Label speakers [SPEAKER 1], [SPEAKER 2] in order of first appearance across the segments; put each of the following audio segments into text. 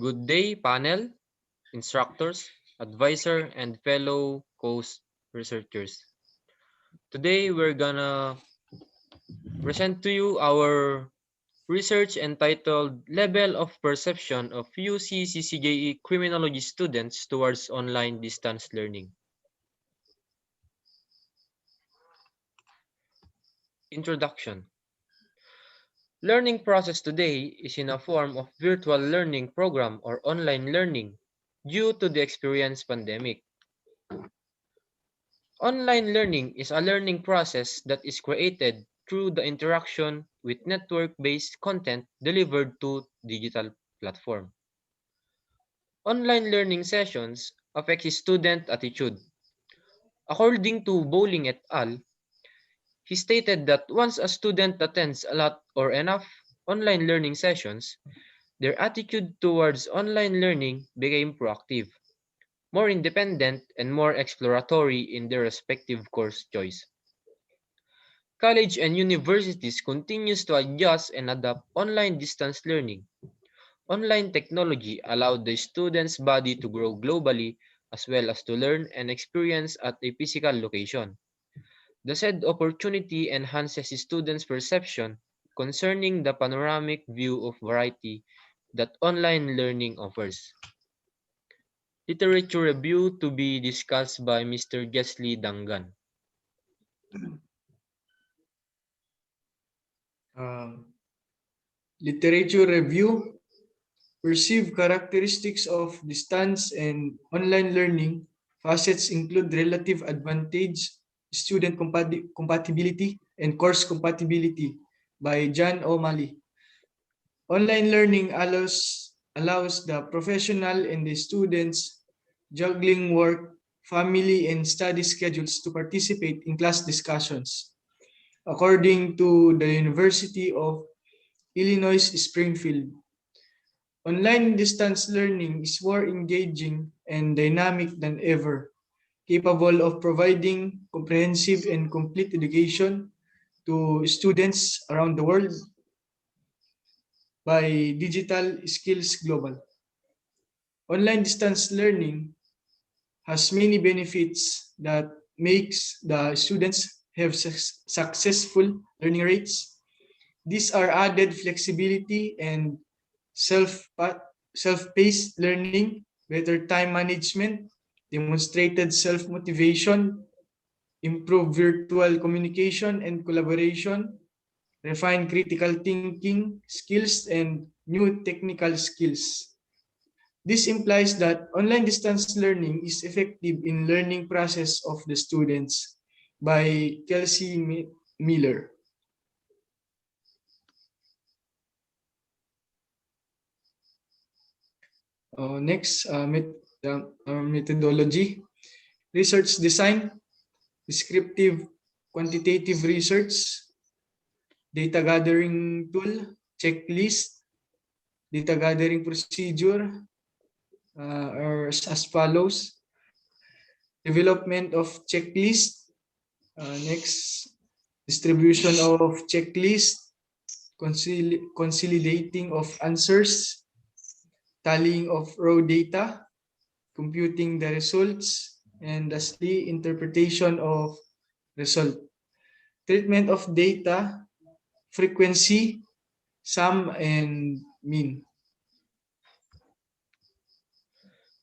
[SPEAKER 1] Good day, panel, instructors, advisor, and fellow co-researchers. Today, we're gonna present to you our research entitled Level of Perception of UCCJE Criminology Students Towards Online Distance Learning. Introduction. Learning process today is in a form of virtual learning program or online learning due to the experienced pandemic. Online learning is a learning process that is created through the interaction with network-based content delivered to digital platform. Online learning sessions affect student attitude. According to Bowling et al., he stated that once a student attends a lot or enough online learning sessions, their attitude towards online learning became proactive, more independent, and more exploratory in their respective course choice. College and universities continues to adjust and adapt online distance learning. Online technology allowed the student's body to grow globally as well as to learn and experience at a physical location. The said opportunity enhances students' perception concerning the panoramic view of variety that online learning offers. Literature review to be discussed by Mr. Jesli Dangan.
[SPEAKER 2] Literature review. Perceived characteristics of distance and online learning facets include relative advantage, student compatibility, and course compatibility by John O'Malley. Online learning allows the professional and the students juggling work, family, and study schedules to participate in class discussions. According to the University of Illinois Springfield, online distance learning is more engaging and dynamic than ever, capable of providing comprehensive and complete education to students around the world by Digital Skills Global. Online distance learning has many benefits that makes the students have successful learning rates. These are added flexibility and self self-paced learning, better time management, demonstrated self-motivation, improved virtual communication and collaboration, refined critical thinking skills, and new technical skills. This implies that online distance learning is effective in learning process of the students by Kelsey Miller. Next, methodology. Research design, descriptive quantitative research, data gathering tool, checklist, data gathering procedure are as follows. Development of checklist. Next, distribution of checklist, consolidating of answers, tallying of raw data, computing the results, and lastly, interpretation of result. Treatment of data, frequency, sum, and mean.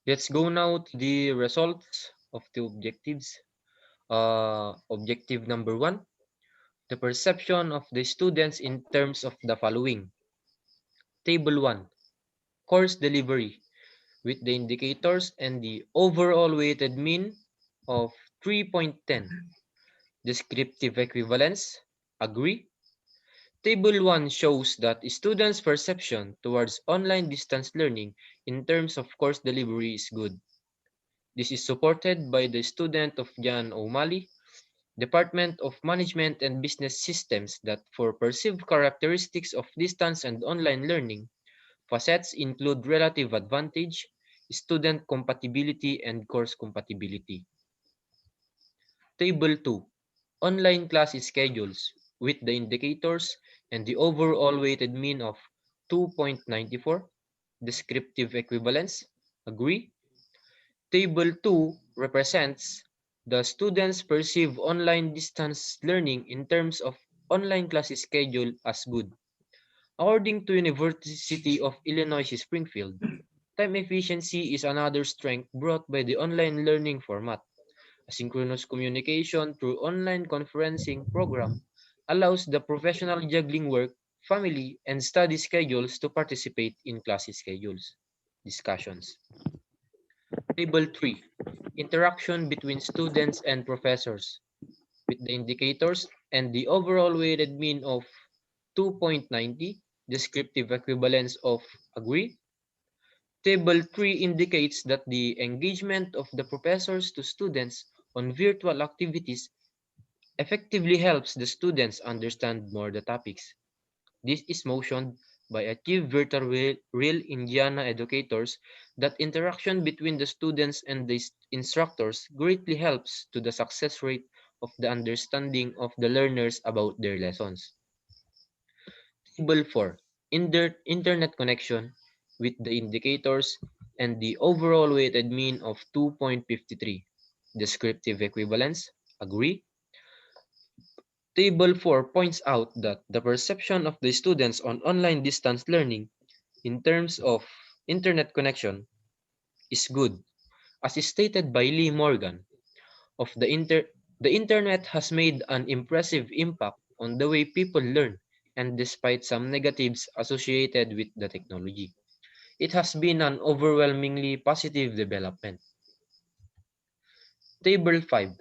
[SPEAKER 1] Let's go now to the results of the objectives. Objective number 1, the perception of the students in terms of the following. Table 1, course delivery, with the indicators and the overall weighted mean of 3.10. Descriptive equivalence, agree. Table 1 shows that students' perception towards online distance learning in terms of course delivery is good. This is supported by the student of John O'Malley, Department of Management and Business Systems, that for perceived characteristics of distance and online learning, facets include relative advantage, student compatibility, and course compatibility. Table 2, online class schedules, with the indicators and the overall weighted mean of 2.94. descriptive equivalence. Agree? Table 2 represents the students perceive online distance learning in terms of online class schedule as good. According to University of Illinois Springfield, time efficiency is another strength brought by the online learning format. Asynchronous communication through online conferencing program allows the professional juggling work, family, and study schedules to participate in class schedules. Discussions. Table 3. Interaction between students and professors with the indicators and the overall weighted mean of 2.90, descriptive equivalence of agree. Table 3 indicates that the engagement of the professors to students on virtual activities effectively helps the students understand more the topics. This is motioned by Achieve Virtual Real Indiana educators that interaction between the students and the instructors greatly helps to the success rate of the understanding of the learners about their lessons. Table 4. Internet connection with the indicators and the overall weighted mean of 2.53. Descriptive equivalence. Agree. Table 4 points out that the perception of the students on online distance learning in terms of internet connection is good, as is stated by Lee Morgan. Of the internet has made an impressive impact on the way people learn, and despite some negatives associated with the technology, it has been an overwhelmingly positive development. Table 5.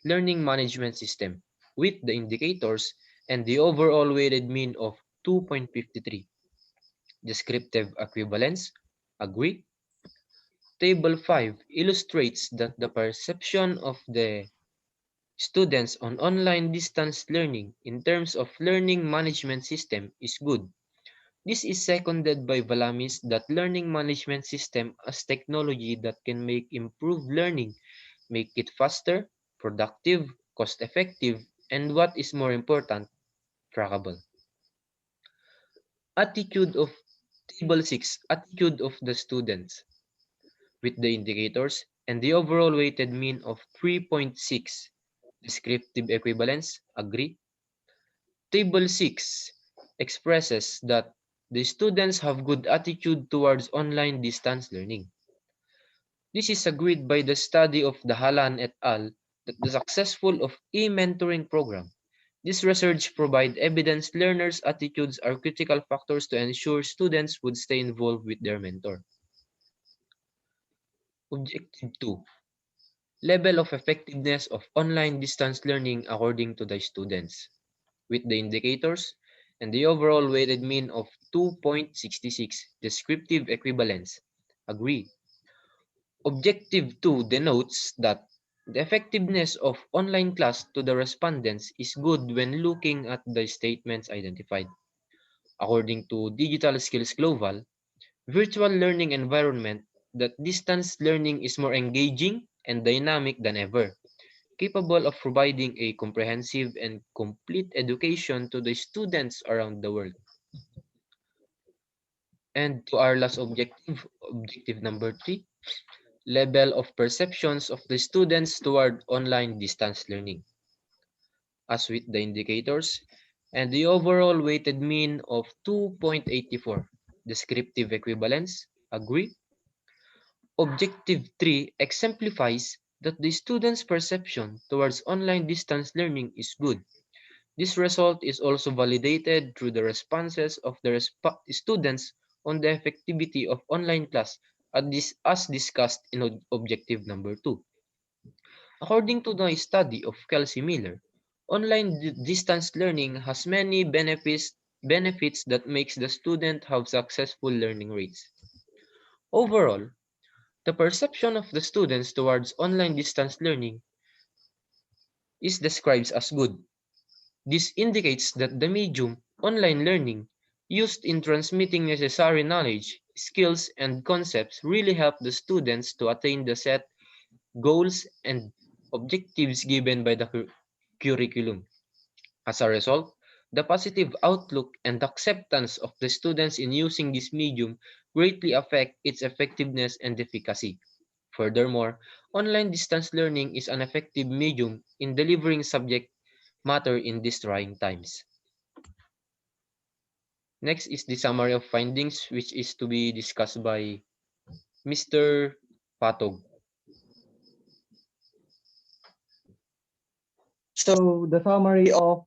[SPEAKER 1] Learning Management System with the indicators and the overall weighted mean of 2.53. Descriptive equivalence. Agree. Table 5 illustrates that the perception of the students on online distance learning in terms of learning management system is good. This is seconded by Valamis that learning management system as technology that can make improved learning, make it faster, productive, cost-effective, and what is more important, trackable. Attitude of Table 6, attitude of the students with the indicators and the overall weighted mean of 3.6. Descriptive equivalence, agree. Table 6 expresses that the students have good attitude towards online distance learning. This is agreed by the study of Dahalan et al. That the successful of e-mentoring program. This research provide evidence learners' attitudes are critical factors to ensure students would stay involved with their mentor. Objective 2. Level of effectiveness of online distance learning according to the students, with the indicators and the overall weighted mean of 2.66, descriptive equivalence. Agree. Objective 2 denotes that the effectiveness of online class to the respondents is good when looking at the statements identified. According to Digital Skills Global, virtual learning environment that distance learning is more engaging and dynamic than ever, capable of providing a comprehensive and complete education to the students around the world. And to our last objective, objective number 3, level of perceptions of the students toward online distance learning, as with the indicators, and the overall weighted mean of 2.84, descriptive equivalence, agree. Objective 3 exemplifies that the students' perception towards online distance learning is good. This result is also validated through the responses of the students on the effectivity of online class as discussed in objective number 2. According to the study of Kelsey Miller, online distance learning has many benefits that makes the student have successful learning rates. Overall, the perception of the students towards online distance learning is described as good. This indicates that the medium, online learning, used in transmitting necessary knowledge, skills, and concepts really help the students to attain the set goals and objectives given by the curriculum. As a result, the positive outlook and acceptance of the students in using this medium greatly affect its effectiveness and efficacy. Furthermore, online distance learning is an effective medium in delivering subject matter in these trying times. Next is the summary of findings, which is to be discussed by Mr. Patog.
[SPEAKER 3] So the summary of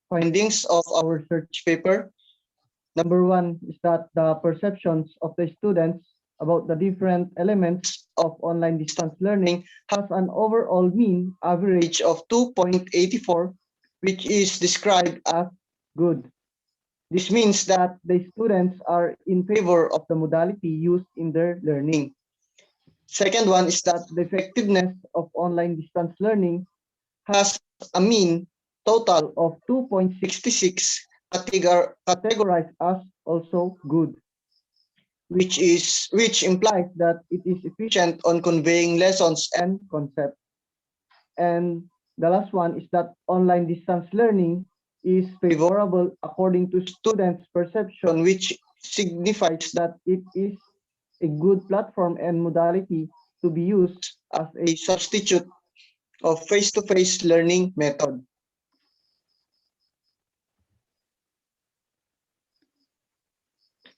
[SPEAKER 3] findings of our research paper. Number one is that the perceptions of the students about the different elements of online distance learning has an overall mean average of 2.84, which is described as good. This means that the students are in favor of the modality used in their learning. Second one is that the effectiveness of online distance learning has a mean total of 2.66, categorized as also good, which implies that it is efficient on conveying lessons and concepts. And the last one is that online distance learning is favorable according to students' perception, which signifies that it is a good platform and modality to be used as a substitute of face-to-face learning method.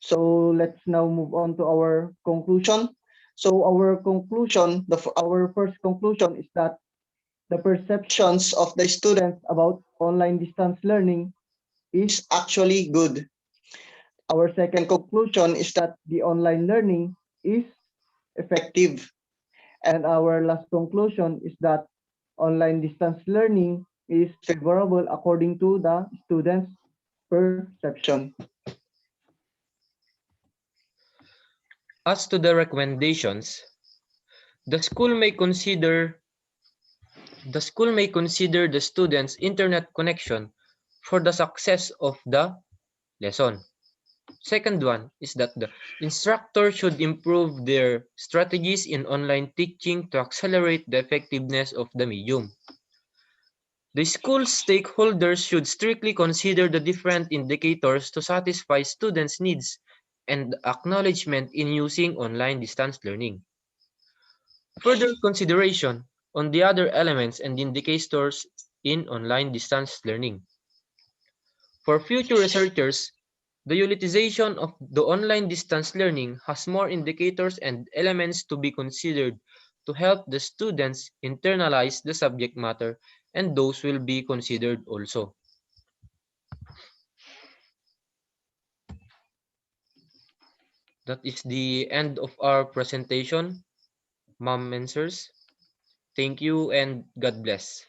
[SPEAKER 3] So let's now move on to our conclusion. So our first conclusion is that the perceptions of the students about online distance learning is actually good. Our second conclusion is that the online learning is effective. And our last conclusion is that online distance learning is favorable according to the students' perception.
[SPEAKER 1] As to the recommendations, the school may consider the student's internet connection for the success of the lesson. Second one is that the instructor should improve their strategies in online teaching to accelerate the effectiveness of the medium. The school stakeholders should strictly consider the different indicators to satisfy students' needs and acknowledgement in using online distance learning. Further consideration on the other elements and indicators in online distance learning. For future researchers, the utilization of the online distance learning has more indicators and elements to be considered to help the students internalize the subject matter, and those will be considered also. That is the end of our presentation, ma'am and sirs. Thank you and God bless.